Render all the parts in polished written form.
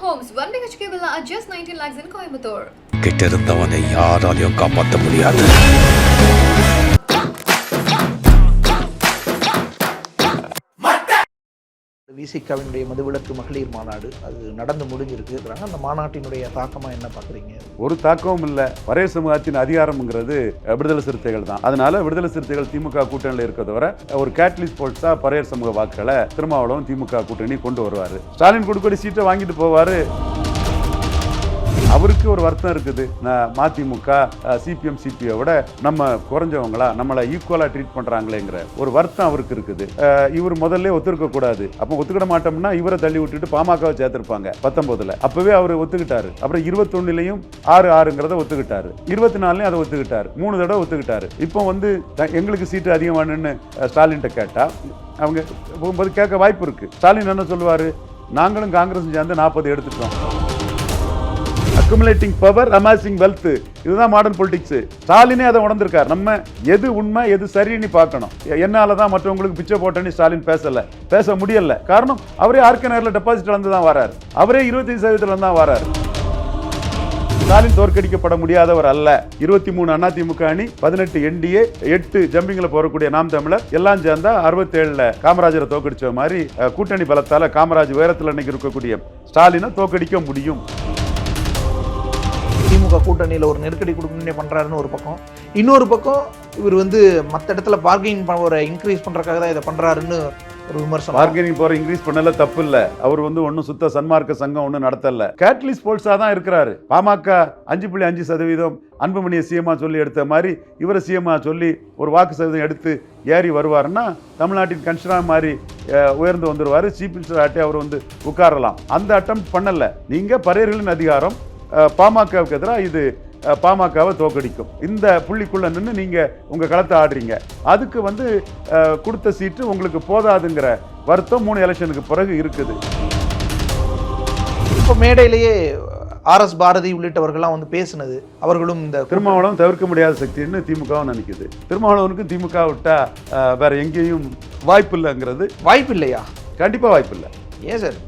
homes, 1 BHK villa at just 19 lakhs in Coimbatore. கிட்டிருந்தவனை யாராலையும் காப்பாற்ற முடியாது. விசிகாவினுடைய மதுவிலக்கு மகளிர் மாநாடு அது நடந்து முடிஞ்சிருக்கு. அந்த மாநாட்டினுடைய தாக்கமா என்ன பாக்குறீங்க? ஒரு தாக்கமும் இல்லை. பறைய சமூகத்தின் அதிகாரம்ங்கிறது விடுதலை சிறுத்தைகள் தான். அதனால விடுதலை சிறுத்தைகள் திமுக கூட்டணியில் இருக்கிறத வர ஒரு கேட்டலிஸ்ட் போல்ஸா பறையர் சமூக வாக்குகளை திருமாவளவன் திமுக கூட்டணி கொண்டு வருவாரு. ஸ்டாலின் கொடுக்கடி சீட்டை வாங்கிட்டு போவாரு. அவருக்கு ஒரு வருத்தம் இருக்குது. மதிமுக சிபிஎம் சிபிஐ விட நம்ம குறைஞ்சவங்களா, நம்மளை ஈக்குவலா ட்ரீட் பண்றாங்களேங்கிற ஒரு வருத்தம் அவருக்கு இருக்குது. இவர் முதல்ல ஒத்துக்க கூடாது. அப்ப ஒத்துக்கிட மாட்டோம்னா இவரை தள்ளி விட்டுட்டு பாமகவை சேர்த்திருப்பாங்க 19ல. அப்பவே அவர் ஒத்துக்கிட்டாரு. அப்புறம் 21லையும் 6-6ங்கிறத ஒத்துக்கிட்டாரு. 24லையும் அதை ஒத்துக்கிட்டாரு. 3 தடவை ஒத்துக்கிட்டாரு. இப்போ எங்களுக்கு சீட்டு அதிகமானு ஸ்டாலின் கேட்டா அவங்க போகும்போது கேட்க வாய்ப்பு இருக்கு. ஸ்டாலின் என்ன சொல்லுவாரு? நாங்களும் காங்கிரஸ் சேர்ந்து 40 எடுத்துட்டோம். அக்குமுலேட்டிங் பவர், அமாசிங் வெல்த், இதுதான் மாடர்ன் பொலிட்டிக்ஸ். ஸ்டாலினே அதை உணர்ந்திருக்காரு. நம்ம எது உண்மை எது சரின்னு பார்க்கணும். என்னாலதான் மற்றவங்களுக்கு பிச்சை போட்டேன்னு ஸ்டாலின் பேச முடியல. காரணம் அவரே ஆர்கே நகர்ல டெபாசிட்ல இருந்து தான் வராரு. அவரே 25% தான் வராரு. ஸ்டாலின் தோற்கடிக்கப்பட முடியாதவர் அல்ல. 23 அதிமுக அணி, 18 என்டிஏ, 8 ஜம்பிங்ல போறக்கூடிய நாம் தமிழர் எல்லாம் சேர்ந்தா 67ல காமராஜரை தோற்கடிச்ச மாதிரி கூட்டணி பலத்தால காமராஜ் உயரத்தில் இன்னைக்கு இருக்கக்கூடிய ஸ்டாலினை தோற்கடிக்க முடியும். திமுக கூட்டணியில் ஒரு நெருக்கடி கொடுக்கணும்னே பண்றாருன்னு ஒரு பக்கம், இன்னொரு பக்கம் இவர் மற்ற இடத்துல பார்கெனிங் பவரை இன்க்ரீஸ் பண்றதுக்காக தான் இதை பண்றாருன்னு ஒரு விமர்சனம். பார்கெனிங் பவர் இன்க்ரீஸ் பண்ணல, தப்பு இல்ல. அவர் ஒன்னும் சுத்த சன்மார்க்க சங்கம் ஒன்னும் நடத்தல. கேட்டலிஸ்ட் போல்ஸா தான் இருக்கிறாரு. பாமக 5.5% அன்புமணியை சிஎம்மா சொல்லி எடுத்த மாதிரி இவரை சிஎம்மா சொல்லி ஒரு வாக்கு சதவீதம் எடுத்து ஏறி வருவாருன்னா தமிழ்நாட்டின் கன்ஷனா மாதிரி உயர்ந்து வந்துருவாரு. சீஃப் மினிஸ்டர் ஆட்டே அவர் உட்காரலாம். அந்த அட்டம் பண்ணல. நீங்க பறையர்களின் அதிகாரம் பாமகவுக்கு எதிராக இது பாமகவை தோக்கடிக்கும். இந்த புள்ளிக்குள்ள நின்று நீங்க உங்க களத்தை ஆடுறீங்க. அதுக்கு கொடுத்த சீட்டு உங்களுக்கு போதாதுங்கிற வருத்தம் 3 எலெக்ஷனுக்கு பிறகு இருக்குது. இப்போ மேடையிலேயே RS பாரதி உள்ளிட்டவர்கள்லாம் பேசினது, அவர்களும் இந்த திருமாவளவன் தவிர்க்க முடியாத சக்தின்னு திமுகவும் நினைக்குது. திருமாவளவனுக்கு திமுக விட்டா வேற எங்கேயும் வாய்ப்பு இல்லைங்கிறது. வாய்ப்பு இல்லையா? கண்டிப்பா வாய்ப்பு இல்லை. ஏன் சார்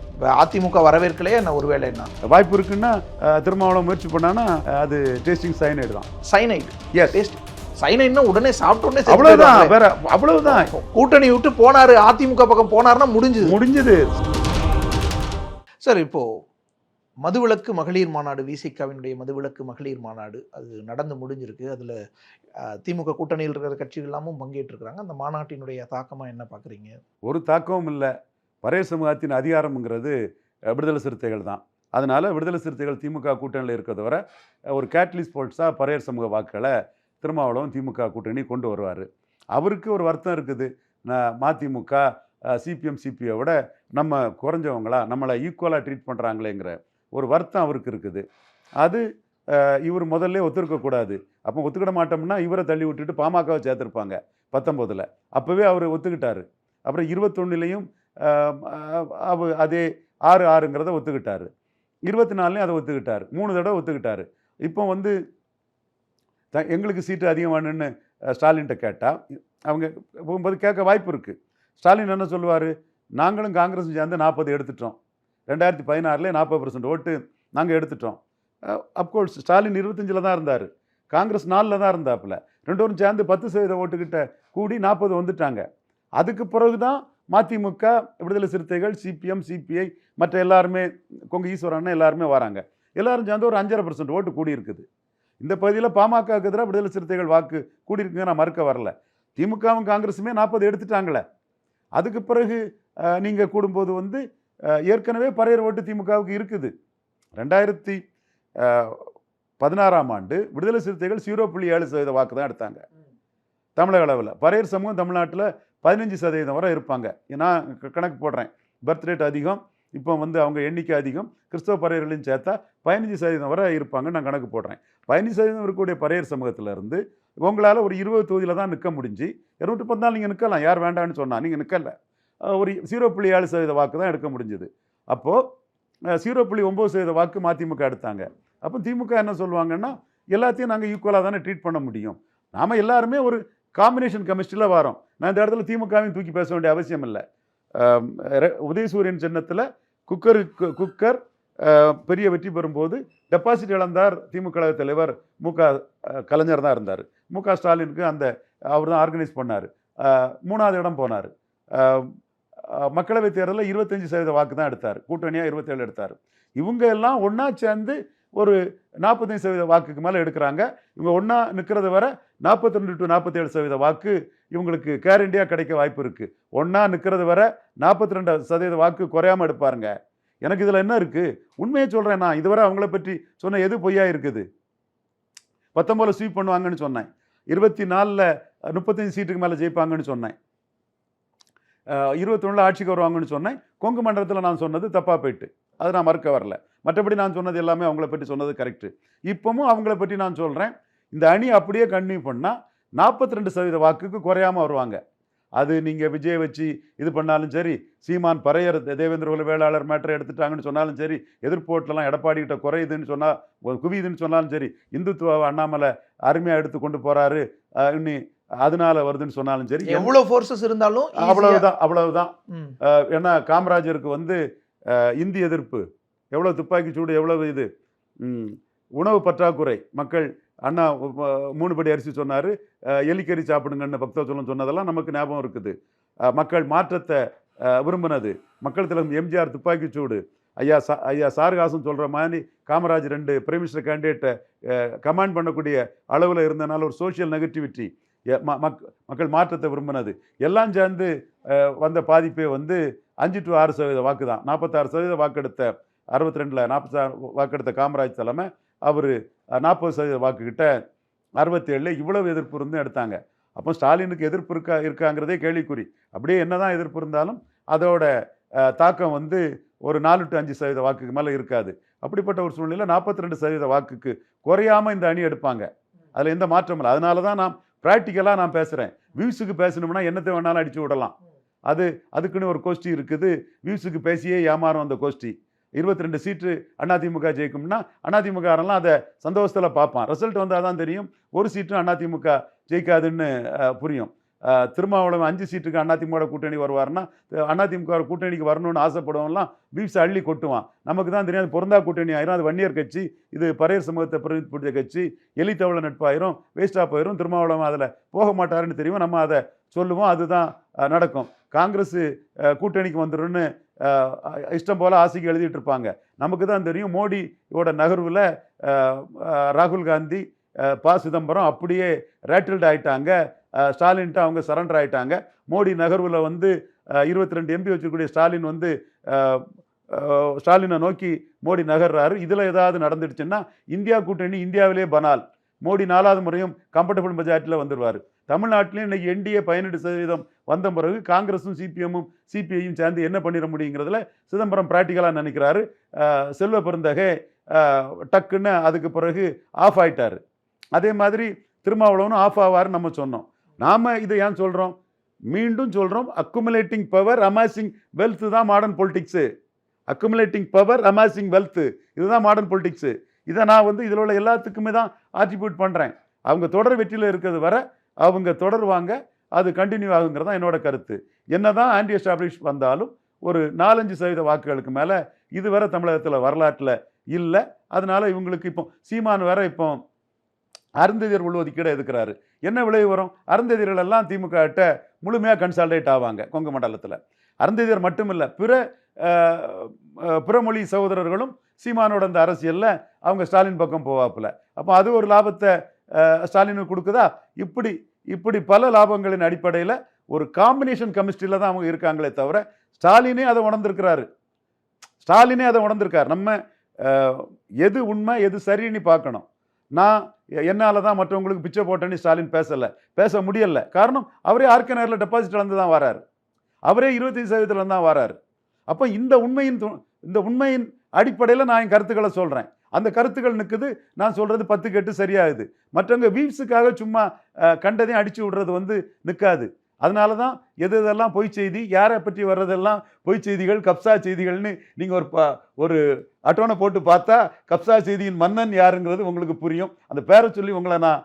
அதிமுக வரவேற்கலையே? என்ன ஒருவேளை என்ன வாய்ப்பு இருக்குன்னா திருமாவளவன் முயற்சி பண்ணானா அது டேஸ்டிங் சைனைடு தான். சைனைடு? எஸ். சைனைட்னா உடனே சாப்பிட்டோன்னே அவ்வளவுதான். வேற அவ்வளவுதான். கூட்டணி விட்டு போனாரு, அதிமுக பக்கம் போனாருன்னா முடிஞ்சது சார். இப்போ மதுவிலக்கு மகளிர் மாநாடு, விசிகாவினுடைய மதுவிலக்கு மகளிர் மாநாடு அது நடந்து முடிஞ்சிருக்கு. அதில் திமுக கூட்டணியில் இருக்கிற கட்சிகள் எல்லாமும் பங்கேற்றிருக்கிறாங்க. அந்த மாநாட்டினுடைய தாக்கமாக என்ன பார்க்குறீங்க? ஒரு தாக்கமும் இல்லை. பறைய சமூகத்தின் அதிகாரம்ங்கிறது விடுதலை சிறுத்தைகள் தான். அதனால விடுதலை சிறுத்தைகள் திமுக கூட்டணியில் இருக்கிறத வர ஒரு கேட்டலிஸ்ட் போல்ஸா பறையர் சமூக வாக்குகளை திருமாவளவன் திமுக கூட்டணி கொண்டு வருவார். அவருக்கு ஒரு வருத்தம் இருக்குது. மதிமுக சிபிஎம் சிபிஐ விட நம்ம குறைஞ்சவங்களா, நம்மளை ஈக்குவலாக ட்ரீட் பண்ணுறாங்களேங்கிற ஒரு வருத்தம் அவருக்கு இருக்குது. அது இவர் முதல்ல ஒத்துக்க கூடாது. அப்போ ஒத்துக்கிட மாட்டோம்னா இவரை தள்ளி விட்டுட்டு பாமகவை சேர்த்திருப்பாங்க 19ல். அப்போவே அவர் ஒத்துக்கிட்டாரு. அப்புறம் 21லையும் அதே 6-6ங்கிறத ஒத்துக்கிட்டாரு. 24லையும் அதை ஒத்துக்கிட்டாரு. 3 தடவை ஒத்துக்கிட்டாரு. இப்போ எங்களுக்கு சீட்டு அதிகமானு ஸ்டாலின் கேட்டா அவங்க போகும்போது கேட்க வாய்ப்பு இருக்கு. ஸ்டாலின் என்ன சொல்லுவாரு? நாங்களும் காங்கிரஸ் சேர்ந்து 40 எடுத்துட்டோம். 2016ல 40% ஓட்டு நாங்கள் எடுத்துட்டோம். அப்கோர்ஸ் ஸ்டாலின் 25ல் தான் இருந்தார். காங்கிரஸ் 4ல் தான் இருந்தாப்புல. 2 சேர்ந்து 10% ஓட்டுக்கிட்ட கூடி 40 வந்துட்டாங்க. அதுக்கு பிறகுதான் மதிமுக, விடுதலை சிறுத்தைகள், சிபிஎம் சிபிஐ மற்ற எல்லாருமே, கொங்கு ஈஸ்வரன் எல்லாருமே வராங்க. எல்லாரும் சேர்ந்து ஒரு 5.5% ஓட்டு கூடி இருக்குது. இந்த பகுதியில் பாமகவுக்கு எதிராக விடுதலை சிறுத்தைகள் வாக்கு கூடியிருக்குங்க. நான் மறுக்க வரல. திமுகவும் காங்கிரஸுமே 40 எடுத்துட்டாங்களே. அதுக்கு பிறகு நீங்கள் கூடும்போது ஏற்கனவே பறையர் ஓட்டு திமுகவுக்கு இருக்குது. 2016ஆம் ஆண்டு விடுதலை சிறுத்தைகள் 0.7% வாக்கு தான் எடுத்தாங்க தமிழக அளவில். பறையர் சமூகம் தமிழ்நாட்டில் 15% வரை இருப்பாங்க. நான் கணக்கு போடுறேன். பர்த் ரேட் அதிகம். இப்போ அவங்க எண்ணிக்கை அதிகம். கிறிஸ்தவ பறையர்களையும் சேர்த்தா 15% வரை இருப்பாங்க. நான் கணக்கு போடுறேன். 15% இருக்கக்கூடிய பறையர் சமூகத்தில் இருந்து உங்களால் ஒரு 20 தொகுதியில் தான் நிற்க முடிஞ்சு. 214 நீங்கள் நிற்கலாம். யார் வேண்டாம்னு சொன்னால் நீங்கள் நிற்கல. ஒரு 0.7% வாக்கு தான் எடுக்க முடிஞ்சுது. அப்போது 0.9% வாக்கு மதிமுக எடுத்தாங்க. அப்போ திமுக என்ன சொல்லுவாங்கன்னா, எல்லாத்தையும் நாங்கள் ஈக்குவலாக தானே ட்ரீட் பண்ண முடியும். நாம் எல்லாருமே ஒரு காம்பினேஷன் கெமிஸ்ட்ரியில் வரோம். நான் இந்த இடத்துல திமுகவையும் தூக்கி பேச வேண்டிய அவசியம் இல்லை. உதயசூரியன் சின்னத்தில் குக்கர் பெரிய வெற்றி பெறும்போது டெபாசிட் இழந்தார் திமுக கழக தலைவர் கலைஞர் தான் இருந்தார். ஸ்டாலினுக்கு அவர் தான் ஆர்கனைஸ் பண்ணார். 3வது இடம் போனார். மக்களவைத் தேர்தலில் 25% வாக்கு தான் எடுத்தார். கூட்டணியாக 27 எடுத்தார். இவங்க எல்லாம் ஒன்றா சேர்ந்து ஒரு 45% வாக்குக்கு மேலே எடுக்கிறாங்க. இவங்க ஒன்றா நிற்கிறது வர 42 to 47% வாக்கு இவங்களுக்கு கேரண்டியாக கிடைக்க வாய்ப்பு இருக்குது. ஒன்றா நிற்கிறது வர 42% வாக்கு குறையாமல் எடுப்பாருங்க. எனக்கு இதில் என்ன இருக்குது? உண்மையை சொல்கிறேன். நான் இதுவரை அவங்கள பற்றி சொன்ன எது பொய்யா இருக்குது? 19 ஸ்வீப் பண்ணுவாங்கன்னு சொன்னேன். 24 35 சீட்டுக்கு மேலே ஜெயிப்பாங்கன்னு சொன்னேன். 21 ஆட்சிக்கு வருவாங்கன்னு சொன்னேன். கொங்கு மண்டலத்தில் நான் சொன்னது தப்பாக போயிட்டு, அது நான் மறுக்க வரல. மற்றபடி நான் சொன்னது எல்லாமே அவங்கள பற்றி சொன்னது கரெக்டு. இப்போவும் அவங்கள பற்றி நான் சொல்கிறேன். இந்த அணி அப்படியே கன்டினியூ பண்ணால் 42% வாக்குக்கு குறையாமல் வருவாங்க. அது நீங்கள் விஜய் வச்சு இது பண்ணாலும் சரி, சீமான் பறையர் தேவேந்திர குல வேளாளர் மேட்டரை எடுத்துட்டாங்கன்னு சொன்னாலும் சரி, எதிர்ப்போட்டெல்லாம் எடப்பாடி கிட்ட குறையுதுன்னு சொன்னால் குவியுதுன்னு சொன்னாலும் சரி, இந்துத்துவ அண்ணாமலை அருமையாக எடுத்து கொண்டு போகிறாரு இன்னி அதனால வருதுன்னு சொன்னாலும் சரி, எவ்வளோ ஃபோர்ஸஸ் இருந்தாலும் அவ்வளவுதான். ஏன்னா காமராஜருக்கு இந்தி எதிர்ப்பு, எவ்வளோ துப்பாக்கி சூடு, எவ்வளவு இது உணவு பற்றாக்குறை, மக்கள் அண்ணா 3 படி அரிசி சொன்னார், எலிக்கறி சாப்பிடுங்கன்னு பக்தவச்சலம் சொன்னதெல்லாம் நமக்கு ஞாபகம் இருக்குது. மக்கள் மாற்றத்தை விரும்பினது, மக்கள் தலைவர் எம்ஜிஆர் துப்பாக்கி சூடு, ஐயா சாருகாசன் சொல்கிற மாதிரி காமராஜ் 2 பிரைம் மினிஸ்டர் கேண்டிடேட்டை கமாண்ட் பண்ணக்கூடிய அளவில் இருந்தனால ஒரு சோஷியல் நெகட்டிவிட்டி, மக்கள் மாற்றத்தை விரும்பினது எல்லாம் சேர்ந்து வந்த பாதிப்பே 5 to 6% வாக்கு தான். 46% வாக்கெடுத்த 62ல் 46 வாக்கெடுத்த காமராஜ் தலைமை அவர் 40% வாக்குக்கிட்ட 67 இவ்வளவு எதிர்ப்பு இருந்து எடுத்தாங்க. அப்போ ஸ்டாலினுக்கு எதிர்ப்பு இருக்காங்கிறதே கேள்விக்குறி. அப்படியே என்னதான் எதிர்ப்பு இருந்தாலும் அதோட தாக்கம் ஒரு 4 to 5% வாக்குக்கு மேலே இருக்காது. அப்படிப்பட்ட ஒரு சூழ்நிலையில் 42% வாக்குக்கு குறையாமல் இந்த அணி எடுப்பாங்க. அதில் எந்த மாற்றம் இல்லை. அதனால தான் நான் ப்ராக்டிக்கலாக நான் பேசுகிறேன். வியூஸுக்கு பேசணும்னா என்னத்தை வேணாலும் அடித்து விடலாம். அதுக்குன்னு ஒரு கோஷ்டி இருக்குது. வியூஸுக்கு பேசியே ஏமாறும் அந்த கோஷ்டி. 22 சீட்டு அதிமுக ஜெயிக்கும்னா அதிமுகலாம் அதை சந்தோஷத்தில் பார்ப்பான். ரிசல்ட் வந்தால் தான் தெரியும். ஒரு சீட்டும் அதிமுக ஜெயிக்காதுன்னு புரியும். திருமாவளவன் 5 சீட்டுக்கு அதிமுக கூட்டணி வருவார்னா அதிமுக கூட்டணிக்கு வரணும்னு ஆசைப்படுவோம்லாம் வியூஸ் அள்ளி கொட்டுவான். நமக்கு தான் தெரியாது பொருந்தா கூட்டணி ஆயிரும், அது வன்னியர் கட்சி, இது பறையர் சமூகத்தை பிரதிநிதிப்படுத்திய கட்சி, எலித்தவள நட்பாயிரும், வேஸ்டாக போயிடும், திருமாவளவன் அதில் போக மாட்டாருன்னு தெரியும். நம்ம அதை சொல்லுவோம், அதுதான் நடக்கும். காங்கிரஸ் கூட்டணிக்கு வந்துடும்னு இஷ்டம் போல் ஆசைக்கு எழுதிட்டு இருப்பாங்க. நமக்கு தான் தெரியும் மோடியோட நகர்வில் ராகுல் காந்தி, சிதம்பரம் அப்படியே ரேட்டில்டு ஆகிட்டாங்க. ஸ்டாலின்ட்டு அவங்க சரண்டர் ஆகிட்டாங்க. மோடி நகர்வில் 22 எம்பி வச்சுக்கூடிய ஸ்டாலின் ஸ்டாலினை நோக்கி மோடி நகர்றாரு. இதில் ஏதாவது நடந்துடுச்சுன்னா இந்தியா கூட்டணி இந்தியாவிலே பனால். மோடி 4வது முறையும் கம்ஃபர்டபுள் மெஜாரிட்டியில் வந்துடுவார். தமிழ்நாட்டிலையும் இன்னைக்கு என்டிஏ 18% வந்த பிறகு காங்கிரஸும் சிபிஎம்மும் சிபிஐயும் சேர்ந்து என்ன பண்ணிட முடியுங்கிறதுல சிதம்பரம் ப்ராக்டிக்கலாக நினைக்கிறாரு. செல்வ பெருந்தகை டக்குன்னு அதுக்கு பிறகு ஆஃப் ஆயிட்டார். அதே மாதிரி திருமாவளவனும் ஆஃப் ஆவார்னு நம்ம சொன்னோம். நாம் இதை ஏன் சொல்கிறோம்? மீண்டும் சொல்கிறோம், அக்குமுலேட்டிங் பவர் அமாசிங் வெல்த்து தான் modern politics. Accumulating power amassing wealth, இதுதான் மாடர்ன் பொலிட்டிக்ஸு. இதை நான் இதில் உள்ள எல்லாத்துக்குமே தான் ஆட்ரிபியூட் பண்ணுறேன். அவங்க தொடர் வெற்றியில் இருக்கிறது வர அவங்க தொடருவாங்க, அது கண்டினியூ ஆகுங்கிறது தான் என்னோட கருத்து. என்ன தான் ஆன்டி எஸ்டாப்ளிஷ் வந்தாலும் ஒரு 4-5% வாக்குகளுக்கு மேலே இதுவரை தமிழகத்தில் வரலாற்றில் இல்லை. அதனால இவங்களுக்கு இப்போ சீமான் வேற இப்போ அருந்ததியர் உள்ஒதுக்கீடு எதுக்குறாரு. என்ன விளைவு வரும்? அருந்ததியர்கள் எல்லாம் திமுக கிட்ட முழுமையாக கன்சால்டேட் ஆவாங்க கொங்கு மண்டலத்தில். அருந்ததியர் மட்டும் இல்லை, பிறமொழி சகோதரர்களும் சீமானோட அந்த அரசியலில் அவங்க ஸ்டாலின் பக்கம் போவாப்புல. அப்போ அது ஒரு லாபத்தை ஸ்டாலினுக்கு கொடுக்குதா? இப்படி பல லாபங்களின் அடிப்படையில் ஒரு காம்பினேஷன் கெமிஸ்ட்ரியில் தான் அவங்க இருக்காங்களே தவிர ஸ்டாலினே அதை உணர்ந்திருக்கார். நம்ம எது உண்மை எது சரின்னு பார்க்கணும். நான் என்னால் தான் மற்றவங்களுக்கு பிச்சை போட்டேன்னு ஸ்டாலின் பேச முடியலை. காரணம், அவரே ஆர்கே நகரில் டெபாசிட் இழந்து தான் வராரு, அவரே 25% தான் வராரு. அப்போ இந்த உண்மையின் அடிப்படையில் நான் என் கருத்துக்களை சொல்கிறேன். அந்த கருத்துக்கள் நிற்குது, நான் சொல்கிறது 10 கேட்டு சரியாகுது. மற்றவங்க வீவ்ஸுக்காக சும்மா கண்டதையும் அடித்து விடுறது நிற்காது. அதனால தான் எதெல்லாம் பொய் செய்தி, யாரை பற்றி வர்றதெல்லாம் பொய் செய்திகள், கப்சா செய்திகள்னு நீங்கள் ஒரு அட்டோனை போட்டு பார்த்தா கப்சா செய்தியின் மன்னன் யாருங்கிறது உங்களுக்கு புரியும். அந்த பேரை சொல்லி உங்களை நான்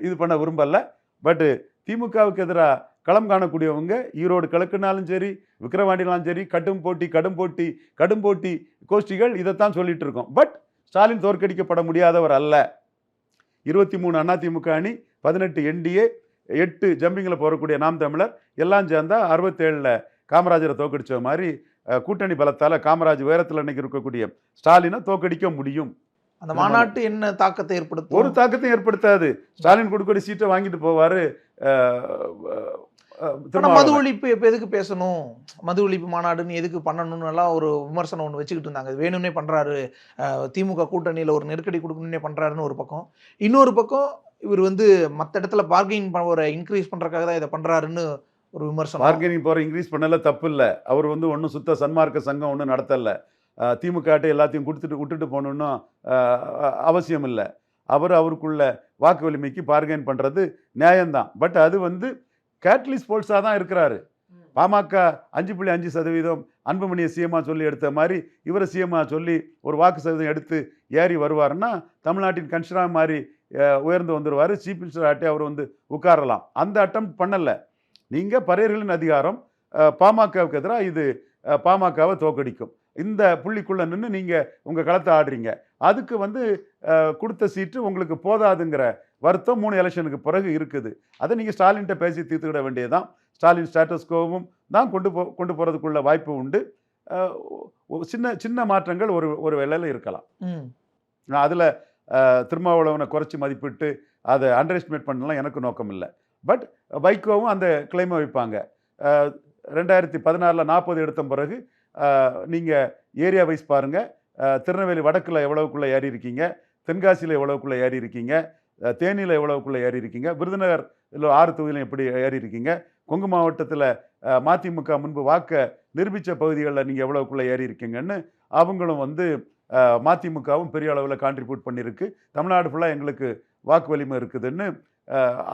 இது பண்ண விரும்பலை. பட்டு திமுகவுக்கு எதிராக களம் காணக்கூடியவங்க ஈரோடு கிழக்குனாலும் சரி, விக்கிரவாண்டினாலும் சரி, கடும் போட்டி கோஷ்டிகள் இதைத்தான் சொல்லிட்டு இருக்கோம். பட் ஸ்டாலின் தோற்கடிக்கப்பட முடியாதவர் அல்ல. 23 அதிமுக அணி, 18 என்டிஏ, 8 ஜம்பிங்கில் போகக்கூடிய நாம் தமிழர் எல்லாம் சேர்ந்தா 67 காமராஜரை தோற்கடிச்ச மாதிரி கூட்டணி பலத்தால் காமராஜ் உயரத்தில் இன்னைக்கு இருக்கக்கூடிய ஸ்டாலினை தோற்கடிக்க முடியும். அந்த மாநாட்டு என்ன தாக்கத்தை ஏற்படுத்தும்? ஒரு தாக்கத்தையும் ஏற்படுத்தாது. ஸ்டாலின் கொடுக்கக்கூடிய சீட்டை வாங்கிட்டு போவாரு. மது ஒழிப்பு இப்ப எதுக்கு பேசணும், மது ஒழிப்பு மாநாடுன்னு எதுக்கு பண்ணணும்னு எல்லாம் ஒரு விமர்சனம் ஒன்று வச்சுக்கிட்டு இருந்தாங்க. அது வேணும்னே பண்றாரு, திமுக கூட்டணியில ஒரு நெருக்கடி கொடுக்கணும்னே பண்றாருன்னு ஒரு பக்கம். இன்னொரு பக்கம் இவர் மற்ற இடத்துல பார்கெயின் ஒரு இன்க்ரீஸ் பண்றதுக்காக தான் இதை பண்றாருன்னு ஒரு விமர்சனம். பார்கெனிங் போற இன்க்ரீஸ் பண்ணல, தப்பு இல்லை. அவர் ஒன்றும் சுத்த சன்மார்க்க சங்கம் ஒன்றும் நடத்தலை. திமுக எல்லாத்தையும் விட்டுட்டு போகணுன்னு அவசியம் இல்லை. அவருக்குள்ள வாக்கு வலிமைக்கு பார்கெயின் பண்ணுறது நியாயம்தான். பட் அது கேட்லிஸ்ட் போல்ஸாக தான் இருக்கிறாரு. பாமக 5.5% அன்புமணியை சிஎம்மா சொல்லி எடுத்த மாதிரி இவரை சிஎம்மா சொல்லி ஒரு வாக்கு சதவீதம் எடுத்து ஏறி வருவாருன்னா தமிழ்நாட்டின் கன்ஷனா மாதிரி உயர்ந்து வந்துடுவார். சீஃப் மினிஸ்டர் ஆட்டி அவர் உட்காரலாம். அந்த அட்டம் பண்ணலை. நீங்கள் பறையர்களின் அதிகாரம் பாமகவுக்கு எதிராக இது பாமகவை தோக்கடிக்கும். இந்த புள்ளிக்குள்ளே நின்று நீங்கள் உங்கள் களத்தை ஆடுறீங்க. அதுக்கு கொடுத்த சீட்டு உங்களுக்கு போதாதுங்கிற வருத்தம் 3 எலெக்ஷனுக்கு பிறகு இருக்குது. அதை நீங்கள் ஸ்டாலின்கிட்ட பேசி தீர்த்துக்கிட வேண்டியதுதான். ஸ்டாலின் ஸ்டேட்டஸ்கோவும் தான் கொண்டு போகிறதுக்குள்ள வாய்ப்பு உண்டு. சின்ன மாற்றங்கள் ஒரு வேளையில் இருக்கலாம். அதில் திருமாவளவனை குறைச்சி மதிப்பிட்டு அதை அண்டர் எஸ்டிமேட் பண்ணலாம் எனக்கு நோக்கம் இல்லை. பட் வைகோவும் அந்த கிளைமை வைப்பாங்க. 2016 40 எடுத்த பிறகு நீங்கள் ஏரியா வைஸ் பாருங்கள். திருநெல்வேலி வடக்கில் எவ்வளவுக்குள்ளே ஏறி இருக்கீங்க, தென்காசியில் எவ்வளவுக்குள்ளே ஏறி இருக்கீங்க, தேனியில் எவ்வளவுக்குள்ளே ஏறி இருக்கீங்க, விருதுநகர் 6 தொகுதியிலும் எப்படி ஏறி இருக்கீங்க, கொங்கு மாவட்டத்தில் மதிமுக முன்பு வாக்க நிரூபித்த பகுதிகளில் நீங்கள் எவ்வளவுக்குள்ளே ஏறி இருக்கீங்கன்னு அவங்களும் மதிமுகவும் பெரிய அளவில் கான்ட்ரிபியூட் பண்ணியிருக்கு. தமிழ்நாடு ஃபுல்லாக எங்களுக்கு வாக்கு வலிமை இருக்குதுன்னு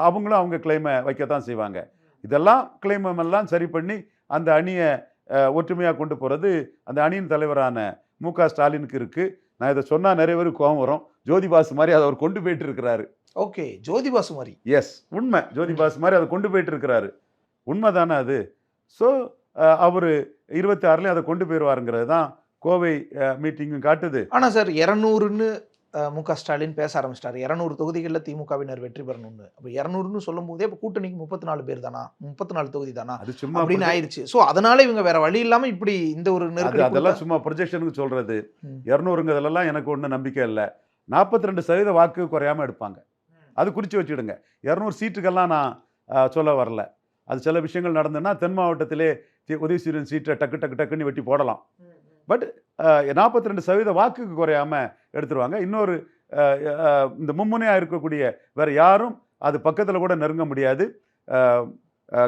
அவங்களும் அவங்க கிளைமை வைக்கத்தான் செய்வாங்க. இதெல்லாம் கிளைமெல்லாம் சரி பண்ணி அந்த அணியை ஒற்றுமையாக கொண்டு போகிறது அந்த அணியின் தலைவரான மு.க. ஸ்டாலினுக்கு இருக்குது. நான் இதை சொன்னால் நிறைய பேருக்கு கோபம் வரும். ஜோதிபாசு மாதிரி அதை அவர் கொண்டு போயிட்டு இருக்கிறாரு. ஓகே, ஜோதிபாசு மாதிரி. எஸ், உண்மை. ஜோதிபாசு மாதிரி அதை கொண்டு போயிட்டு இருக்கிறாரு. உண்மை தானே அது? ஸோ அவர் 26 அதை கொண்டு போயிடுவாருங்கிறது தான் கோவை மீட்டிங்கும் காட்டுது. ஆனால் சார் 200ன்னு மு.க. ஸ்டாலின் பேச ஆரம்பிச்சிட்டாரு. 200 தொகுதிகளில் திமுகவினர் வெற்றி பெறணும்னு. அப்போ 200ன்னு சொல்லும் போதே இப்போ கூட்டணிக்கு 34 பேர் தானா, 34 தொகுதி தானா, அது சும்மா அப்படின்னு ஆயிடுச்சு. ஸோ அதனால இவங்க வேற வழி இல்லாமல் இப்படி இந்த ஒரு நெருக்கடி. அதெல்லாம் சும்மா ப்ரொஜெக்ஷனுக்கு சொல்றது. 200ங்கிறதெல்லாம் எனக்கு ஒன்றும் நம்பிக்கை இல்லை. 42% வாக்கு குறையாம எடுப்பாங்க. அது குறித்து வச்சுடுங்க. 200 சீட்டுக்கெல்லாம் நான் சொல்ல வரல. அது சில விஷயங்கள் நடந்ததுன்னா தென் மாவட்டத்திலே உதயசூரியன் சீட்டை டக்குன்னு வெட்டி போடலாம். பட் 42% வாக்குக்கு குறையாம எடுத்துருவாங்க. இன்னொரு இந்த மும்முனையாக இருக்கக்கூடிய வேற யாரும் அது பக்கத்தில் கூட நெருங்க முடியாது.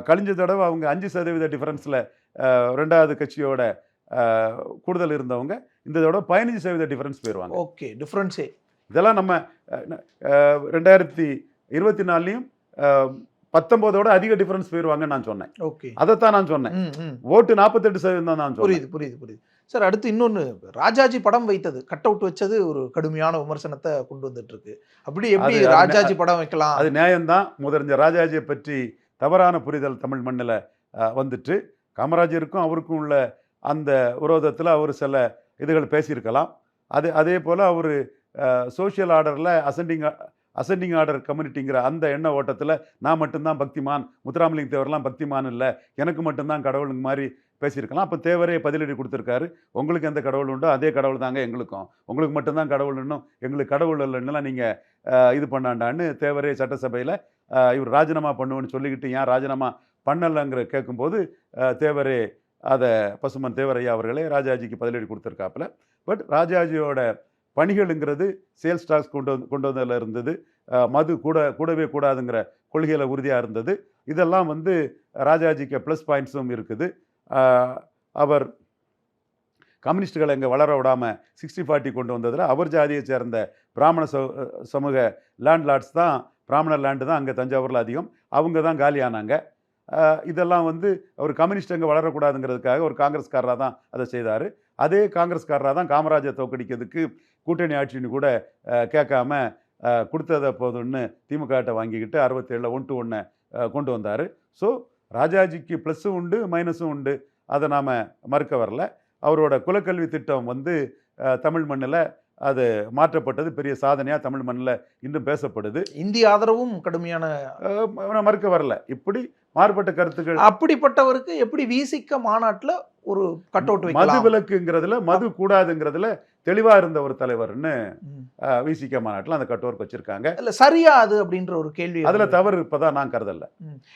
கழிஞ்ச தடவை அவங்க 5% டிஃபரன்ஸில் 2வது கட்சியோட கூடுதல் இருந்தவங்க இந்த தடவை 15% டிஃபரன்ஸ் போயிடுவாங்க. ஓகே, டிஃபரன்ஸே. இதெல்லாம் நம்ம 2024லையும் 19ஓட அதிக டிஃபரன்ஸ் போயிடுவாங்கன்னு நான் சொன்னேன். ஓகே, அதைத்தான் நான் சொன்னேன். ஓட்டு 48% தான் நான் சொன்னேன். புரியுது. சார், அடுத்து இன்னொன்று, ராஜாஜி படம் வைத்தது, கட் அவுட் வச்சது ஒரு கடுமையான விமர்சனத்தை கொண்டு வந்துட்டு இருக்கு. அப்படி எப்படி ராஜாஜி படம் வைக்கலாம்? அது நியாயம்தான். முதறிஞ்ச ராஜாஜியை பற்றி தவறான புரிதல் தமிழ் மண்ணில் வந்துட்டு காமராஜருக்கும் அவருக்கும் உள்ள அந்த விரோதத்தில் அவர் சில இதுகள் பேசியிருக்கலாம். அதே போல் அவர் சோஷியல் ஆர்டரில் அசெண்டிங் ஆர்டர் கம்யூனிட்டிங்கிற அந்த எண்ண ஓட்டத்தில் நான் மட்டும்தான் பக்திமான், முத்துராமலிங்க தேவரெலாம் பக்திமான் இல்லை, எனக்கு மட்டும்தான் கடவுளுங்க மாதிரி பேசியிருக்கலாம். அப்போ தேவரே பதிலடி கொடுத்துருக்காரு. உங்களுக்கு எந்த கடவுள் உண்டோ அதே கடவுள் தாங்க எங்களுக்கும், உங்களுக்கு மட்டும்தான் கடவுள் இன்னும் எங்களுக்கு கடவுள் இல்லைன்னுலாம் நீங்கள் இது பண்ணாண்டான்னு தேவரே சட்டசபையில் இவர் ராஜினாமா பண்ணுவேன்னு சொல்லிக்கிட்டு ஏன் ராஜினாமா பண்ணலைங்கிற கேட்கும்போது தேவரே அதை பசுமன் தேவரையா அவர்களே ராஜாஜிக்கு பதிலடி கொடுத்துருக்காப்புல. பட் ராஜாஜியோட பணிகளுங்கிறது சேல்ஸ் டாக்ஸ் கொண்டு வந்ததில் இருந்தது. மது கூடவே கூடாதுங்கிற கொள்கையில் உறுதியாக இருந்தது. இதெல்லாம் ராஜாஜிக்கு ப்ளஸ் பாயிண்ட்ஸும் இருக்குது. அவர் கம்யூனிஸ்டுகளை இங்கே வளர விடாமல் 60-40 கொண்டு வந்ததில் அவர் ஜாதியை சேர்ந்த பிராமண சமூக லேண்ட்லார்ட்ஸ் தான், பிராமணர் லேண்டு தான் அங்கே தஞ்சாவூரில் அதிகம், அவங்க தான் காலியானாங்க. இதெல்லாம் அவர் கம்யூனிஸ்ட் அங்கே வளரக்கூடாதுங்கிறதுக்காக ஒரு காங்கிரஸ்காரராக தான் அதை செய்தார். அதே காங்கிரஸ்காரராக தான் காமராஜர் தோக்கடிக்கிறதுக்கு கூட்டணி ஆட்சின்னு கூட கேட்காம கொடுத்ததை போதும்னு திமுகட்ட வாங்கிக்கிட்டு 67 1-1 கொண்டு வந்தார். ஸோ ராஜாஜிக்கு ப்ளஸ்ஸும் உண்டு மைனஸும் உண்டு, அதை நாம் மறுக்க வரல. அவரோட குலக்கல்வி திட்டம் வந்து தமிழ் மண்ணில் அது மாற்றப்பட்டது பெரிய சாதனையாக தமிழ் மண்ணில் இன்னும் பேசப்படுது. இந்திய ஆதரவும் கடுமையான மறுக்க வரல. இப்படி மாறுபட்ட கருத்துக்கள். அப்படிப்பட்டவருக்கு எப்படி விசிக மாநாட்டில் ஒரு கட் அவுட் மது விலக்குங்கிறதுல மது கூடாதுங்கிறதுல தெளிவா இருந்த ஒரு தலைவர்னு விசிக மாநாட்டில் அந்த கட் அவுட் வச்சிருக்காங்க. இல்ல சரியா அது அப்படின்ற ஒரு கேள்வி அதுல தவறு இருப்பதா நான் கருதல.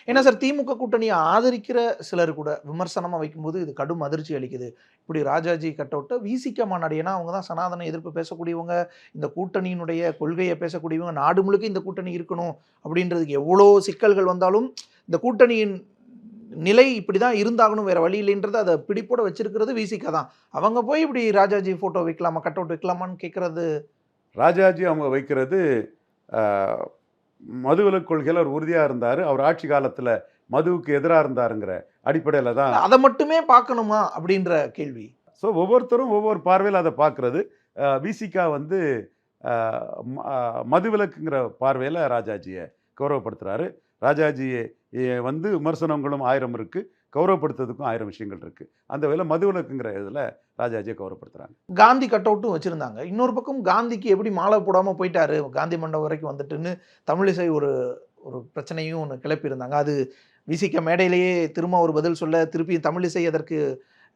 ஏன்னா சார் திமுக கூட்டணியை ஆதரிக்கிற சிலர் கூட விமர்சனமா வைக்கும்போது இது கடும் அதிர்ச்சி அளிக்குது. இப்படி ராஜாஜி கட் அவுட்டை விசிக மாநாடு, ஏன்னா அவங்க தான் சனாதன எதிர்ப்பு பேசக்கூடியவங்க, இந்த கூட்டணியினுடைய கொள்கையை பேசக்கூடியவங்க, நாடு முழுக்க இந்த கூட்டணி இருக்கணும் அப்படின்றதுக்கு எவ்வளோ சிக்கல்கள் வந்தாலும் இந்த கூட்டணியின் நிலை இப்படிதான் இருந்தாகணும், வேற வழி இல்லைன்றது அதை பிடிப்போட வச்சிருக்கிறது விசிக தான். அவங்க போய் இப்படி ராஜாஜி போட்டோ வைக்கலாமா, கட் அவுட் வைக்கலாமான்னு கேட்கறது. ராஜாஜி அவங்க வைக்கிறது மதுவிலக்கு கொள்கையில் அவர் உறுதியாக இருந்தார். அவர் ஆட்சி காலத்தில் மதுவுக்கு எதிராக இருந்தாருங்கிற அடிப்படையில் தான். அதை மட்டுமே பார்க்கணுமா அப்படின்ற கேள்வி. ஸோ ஒவ்வொருத்தரும் ஒவ்வொரு பார்வையில் அதை பார்க்கறது. விசிகா வந்து மதுவிலக்குங்கிற பார்வையில் ராஜாஜியை கௌரவப்படுத்துகிறாரு. ராஜாஜியை வந்து விமர்சனங்களும் 1000 இருக்குது, கௌரவப்படுத்துறதுக்கும் 1000 விஷயங்கள் இருக்குது. அந்த வேலை மதுவிலக்குங்கிற இதில் ராஜாஜியை கௌரவப்படுத்துகிறாங்க. காந்தி கட் அவுட்டும் வச்சுருந்தாங்க. இன்னொரு பக்கம் காந்திக்கு எப்படி மாலை போடாமல் போயிட்டாரு, காந்தி மண்டபம் வரைக்கும் வந்துட்டுன்னு தமிழிசை ஒரு ஒரு பிரச்சனையும் ஒன்று கிளப்பியிருந்தாங்க. அது விசிக மேடையிலேயே திரும்ப ஒரு பதில் சொல்ல, திருப்பி தமிழிசை அதற்கு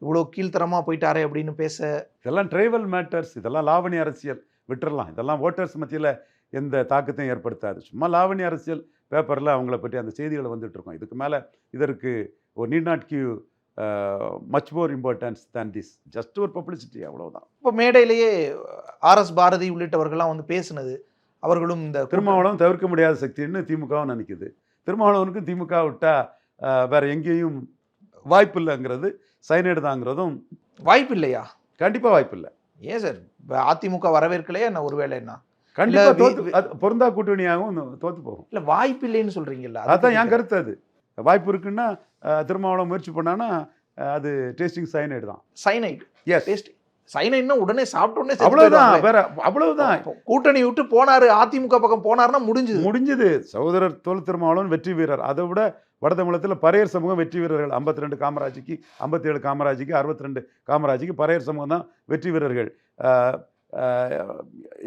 இவ்வளோ கீழ்த்தரமாக போயிட்டாரே அப்படின்னு பேச. இதெல்லாம் ட்ரைவல் மேட்டர்ஸ், இதெல்லாம் லாவணி அரசியல், விட்டுறலாம். இதெல்லாம் ஓட்டர்ஸ் மத்தியில் எந்த தாக்கத்தையும் ஏற்படுத்தாது. சும்மா லாவணி அரசியல் பேப்பரில் அவங்கள பற்றி அந்த செய்திகளை வந்துட்டு இருக்கோம். இதுக்கு மேலே இதற்கு ஒரு need not give much more importance than this, just ஒரு பப்ளிசிட்டி, அவ்வளோதான். இப்போ மேடையிலேயே RS பாரதி உள்ளிட்டவர்கள்லாம் வந்து பேசுனது, அவர்களும் இந்த திருமாவளவன் தவிர்க்க முடியாத சக்தின்னு திமுகவும் நினைக்குது. திருமாவளவனுக்கும் திமுக விட்டா வேற எங்கேயும் வாய்ப்பு இல்லைங்கிறது, சைனைடு தாங்கிறதும் வாய்ப்பு இல்லையா? கண்டிப்பாக வாய்ப்பு இல்லை. ஏன் சார் அதிமுக வரவேற்கலையா என்ன? ஒருவேளை என்ன கண்டிப்பாக பொருந்தா கூட்டணியாகவும் தோத்து போகும். இல்லை வாய்ப்பு இல்லைன்னு சொல்றீங்கல்ல, அதுதான் என் கருத்து. அது வாய்ப்பு இருக்குன்னா திருமாவளவன் முயற்சி பண்ணானா அது டேஸ்டிங் சைனைடு தான். சைனைடு, எஸ், டேஸ்ட் சைனைட்னா உடனே சாப்பிட்ட உடனே அவ்வளவுதான், வேற அவ்வளவுதான். கூட்டணி விட்டு போனாரு, அதிமுக பக்கம் போனாருன்னா முடிஞ்சது. சகோதரர் தொல் திருமாவளவன் வெற்றி வீரர். அதை விட வட தமிழகத்தில் பறையர் சமூகம் வெற்றி வீரர்கள். 52 காமராஜுக்கு, 57 காமராஜுக்கு, 62 காமராஜுக்கு பறையர் சமூகம் தான் வெற்றி வீரர்கள்.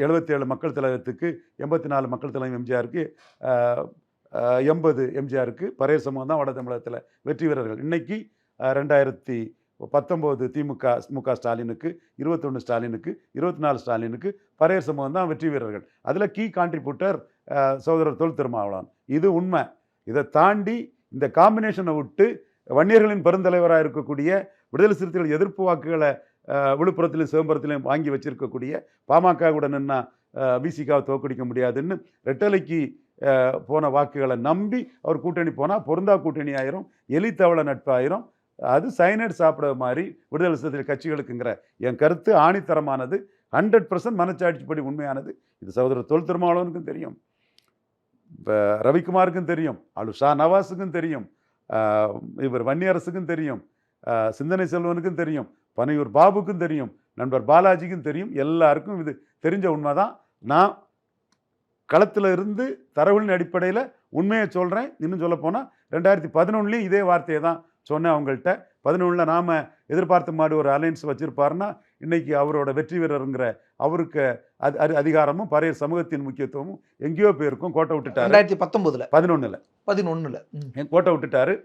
77 மக்கள் தலைவத்துக்கு, 84 மக்கள் தலைவர் எம்ஜிஆருக்கு, 80 எம்ஜிஆருக்கு பறையர் சமூகம் தான் வட தமிழகத்தில் வெற்றி வீரர்கள். இன்னைக்கு 2019 திமுக மு.க. ஸ்டாலினுக்கு, 21 ஸ்டாலினுக்கு, 24 ஸ்டாலினுக்கு பறையர் சமூகம் தான் வெற்றி வீரர்கள். அதில் கீ கான்ட்ரிபியூட்டர் சகோதரர் தொல் திருமாவளவன். இது உண்மை. இதை தாண்டி இந்த காம்பினேஷனை விட்டு வன்னியர்களின் பெருந்தலைவராக இருக்கக்கூடிய விடுதலை சிறுத்தைகள் எதிர்ப்பு வாக்குகளை விழுப்புரத்திலும் சிதம்பரத்திலையும் வாங்கி வச்சிருக்கக்கூடிய பாமக கூட நின்னா விசிகாவை தோற்கடிக்க முடியாதுன்னு ரெட்டலைக்கு போன வாக்குகளை நம்பி அவர் கூட்டணி போனால் பொருந்தா கூட்டணி ஆயிரும், எலித்தவள நட்பாயிரும். அது சைனைடு சாப்பிட மாதிரி விடுதலை சிறுத்தைகள் கட்சிகளுக்குங்கிற என் கருத்து ஆணித்தரமானது, 100% மனச்சாட்சிப்படி உண்மையானது. இது சகோதரர் தொல் திருமாவளவனுக்கும் தெரியும், ரவிக்குமாருக்கும் தெரியும், ஷா நவாஸுக்கும் தெரியும், இவர் வன்னியரசுக்கும் தெரியும், சிந்தனை செல்வனுக்கும் தெரியும், பனையூர் பாபுக்கும் தெரியும், நண்பர் பாலாஜிக்கும் தெரியும். எல்லாருக்கும் இது தெரிஞ்ச உண்மைதான். நான் களத்தில் இருந்து தரவுகளின் அடிப்படையில் உண்மையை சொல்கிறேன். இன்னும் சொல்ல போனால் 2011 இதே வார்த்தையை தான் சொன்னேன் அவங்கள்ட்ட. 11 நாம் எதிர்பார்த்த மாதிரி ஒரு அலையன்ஸ் வச்சுருப்பாருன்னா இன்றைக்கி அவரோட வெற்றி வீரருங்கிற அவருக்கு அதிகாரமும் பறையர் சமூகத்தின் முக்கியத்துவமும் எங்கேயோ போயிருக்கும். கோட்டை விட்டுட்டாரு 2011 கோட்டை விட்டுட்டாரு.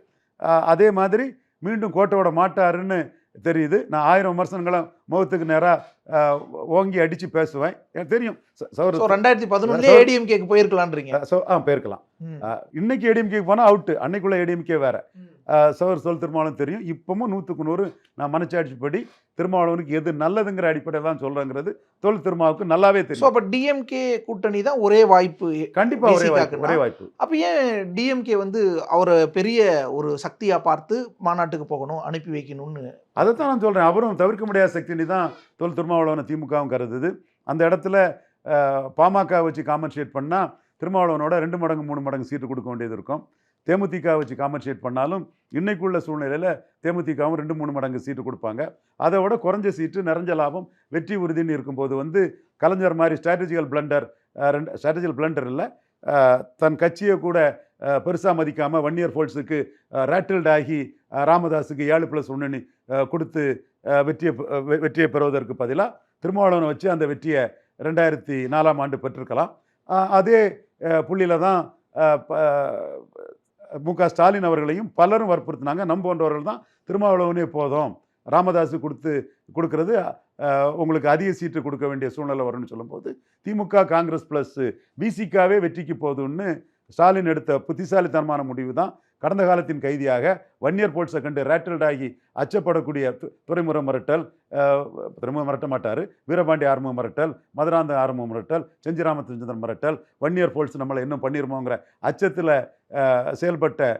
அதே மாதிரி மீண்டும் கோட்டை விட மாட்டாருன்னு தெரியுது. நான் 1000 விமர்சனங்களை முகத்துக்கு நேராக ஓங்கி அடித்து பேசுவேன், எனக்கு தெரியும். 2011 ஏடிஎம்கேக்கு போயிருக்கலான்றீங்க. போயிருக்கலாம். இன்னைக்கு ஏடிஎம்கேக்கு போனால் அவுட்டு, அன்னைக்குள்ள ஏடிஎம்கே வேற. தொல் திருமாவளவன் தெரியும். இப்பவும் 100க்கு 100 நான் மனச்சாட்சிப்படி திருமாவளவனுக்கு எது நல்லதுங்கிற அடிப்படையில் தான் சொல்றேங்கிறது தொல் திருமாவுக்கு நல்லாவே தெரியும். அப்போ டிஎம்கே கூட்டணி தான் ஒரே வாய்ப்பு, கண்டிப்பாக ஒரே வாய்ப்பு. அப்போ ஏன் டிஎம்கே வந்து அவரை பெரிய ஒரு சக்தியா பார்த்து மாநாட்டுக்கு போகணும், அனுப்பி வைக்கணும்னு? அதைத்தான் நான் சொல்றேன். அவரும் தவிர்க்க முடியாத சக்தின்னு தான் தொல் திருமாவளவனை திமுகவும் கருதுது. அந்த இடத்துல பாமக வச்சு காம்பன்சேட் பண்ணால் திருமாவளவனோட 2 மடங்கு 3 மடங்கு சீட்டு கொடுக்க வேண்டியது இருக்கும். தேமுதிக வச்சு காம்பன்சேட் பண்ணாலும் இன்னைக்குள்ள சூழ்நிலையில் தேமுதிகவும் 2-3 மடங்கு சீட்டு கொடுப்பாங்க. அதை விட குறைஞ்ச சீட்டு, நிறைஞ்ச லாபம், வெற்றி உறுதின்னு இருக்கும்போது வந்து கலைஞர் மாதிரி ஸ்ட்ராட்டஜிக்கல் பிளண்டர் இல்லை, தன் கட்சியை கூட பெருசாக மதிக்காமல் வன்னியர் ஃபோல்ஸுக்கு ரேட்டில்ட் ஆகி ராமதாஸுக்கு 7+1 கொடுத்து வெற்றியை பெறுவதற்கு பதிலாக திருமாவளவனை வச்சு அந்த வெற்றியை 2004ஆம் ஆண்டு பெற்றிருக்கலாம். அதே புள்ளியில் தான் மு.க. ஸ்டாலின் அவர்களையும் பலரும் வற்புறுத்தினாங்க. போன்றவர்கள் தான் திருமாவளவனே போதும், ராமதாஸு கொடுக்கறது உங்களுக்கு அதிக சீட்டு கொடுக்க வேண்டிய சூழ்நிலை வரும்னு சொல்லும்போது திமுக காங்கிரஸ் ப்ளஸ் விசிகாவே வெற்றிக்கு போகுதுன்னு ஸ்டாலின் எடுத்த புத்திசாலித்தனமான முடிவு தான் கடந்த காலத்தின் கைதியாக வன்னியர் போல்ஸை கண்டு ரேட்டில்ட் ஆகி அச்சப்படக்கூடிய துறைமுறை மிரட்டல், துறைமுறை மிரட்ட மாட்டார், வீரபாண்டி ஆறுமுகம் மிரட்டல், மதுராந்த ஆறுமுகம் மிரட்டல், செஞ்சி ராமச்சந்திரன் மிரட்டல், வன்னியர் போல்ஸ் நம்மளை இன்னும் பண்ணிருமோங்கிற அச்சத்தில் செயல்பட்ட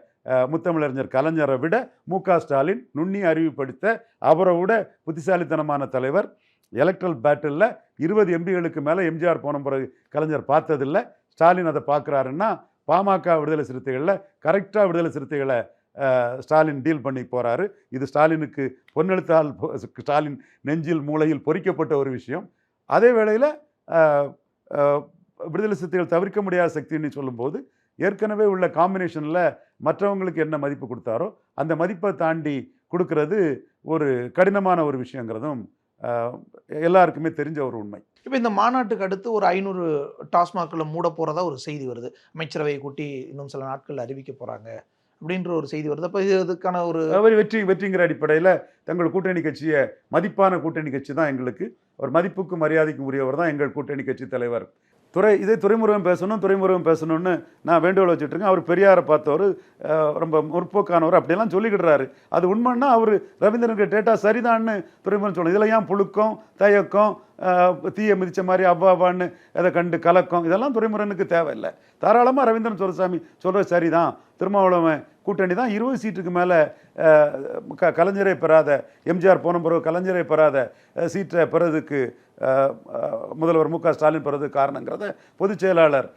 முத்தமிழறிஞர் கலைஞரை விட மு.க. ஸ்டாலின் நுண்ணி அறிவு படித்த அவரை விட புத்திசாலித்தனமான தலைவர். எலக்ட்ரல் பேட்டிலில் 20 எம்பிகளுக்கு மேலே எம்ஜிஆர் போன பிறகு கலைஞர் பார்த்ததில்லை. ஸ்டாலின் அதை பார்க்குறாருன்னா பாமக விடுதலை சிறுத்தைகளில் கரெக்டாக விடுதலை சிறுத்தைகளை ஸ்டாலின் டீல் பண்ணி போகிறாரு. இது ஸ்டாலினுக்கு பொன்னெழுத்தால் ஸ்டாலின் நெஞ்சில் மூளையில் பொறிக்கப்பட்ட ஒரு விஷயம். அதே வேளையில் விடுதலை சிறுத்தைகள் தவிர்க்க முடியாத சக்தின்னு சொல்லும்போது ஏற்கனவே உள்ள காம்பினேஷனில் மற்றவங்களுக்கு என்ன மதிப்பு கொடுத்தாரோ அந்த மதிப்பை தாண்டி கொடுக்கறது ஒரு கடினமான ஒரு விஷயங்கிறதும் எல்லாருக்குமே தெரிஞ்ச ஒரு உண்மை. இப்போ இந்த மாநாட்டுக்கு அடுத்து ஒரு 500 டாஸ்மாகில் மூட போகிறதா ஒரு செய்தி வருது. அமைச்சரவையை கூட்டி இன்னும் சில நாட்களில் அறிவிக்க போகிறாங்க அப்படின்ற ஒரு செய்தி வருது. அப்போ இதுக்கான ஒரு வெற்றிங்கிற அடிப்படையில் தங்கள் கூட்டணி கட்சியை மதிப்பான கூட்டணி கட்சி தான் எங்களுக்கு, ஒரு மதிப்புக்கும் மரியாதைக்கும் உரியவர் தான் எங்கள் கூட்டணி கட்சி தலைவர். துறைமுருகன் பேசணும்னு நான் வேண்டுகோள் வச்சுட்ருக்கேன். அவர் பெரியாரை பார்த்தவர், ரொம்ப முற்போக்கானவர் அப்படியெல்லாம் சொல்லிக்கிடுறாரு. அது உண்மைன்னா அவர் ரவீந்திரனுக்கு டேட்டா சரிதான்னு துறைமுருகன் சொல்லணும். இதில் ஏன் புழுக்கம், தயக்கம், தீயை மிதித்த மாதிரி அவ்வாவான்னு அதை கண்டு கலக்கம், இதெல்லாம் துறைமுருகனுக்கு தேவையில்லை. தாராளமாக ரவீந்திரன் துரைசாமி சொல்கிறது சரிதான், திருமாவளவன் கூட்டணி தான் 20 சீட்டுக்கு மேலே கலைஞரை பெறாத, எம்ஜிஆர் போன பிறகு கலைஞரை பெறாத சீட்டை பெறதுக்கு முதல்வர் மு.க. ஸ்டாலின் பெறதுக்கு காரணங்கிறத பொதுச் செயலாளர்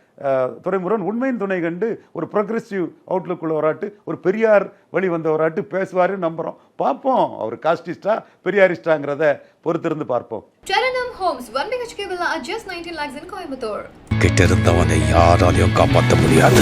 துரைமுருகன் உண்மையின் துணை கண்டு ஒரு ப்ரோக்ரெசிவ் அவுட்லுக் உள்ளவராட்டு, ஒரு பெரியார் வழி வந்தவராட்டு பேசுவாரு நம்புகிறோம். பார்ப்போம் அவர் காஸ்டிஸ்டா பெரியாரிஸ்டாங்கிறத பொறுத்திருந்து பார்ப்போம். Telenum Homes 1 BHK villa at just 19 lakhs in Coimbatore. கிட்ட இருந்தவனை யாராலையும் காப்பாற்ற முடியாது.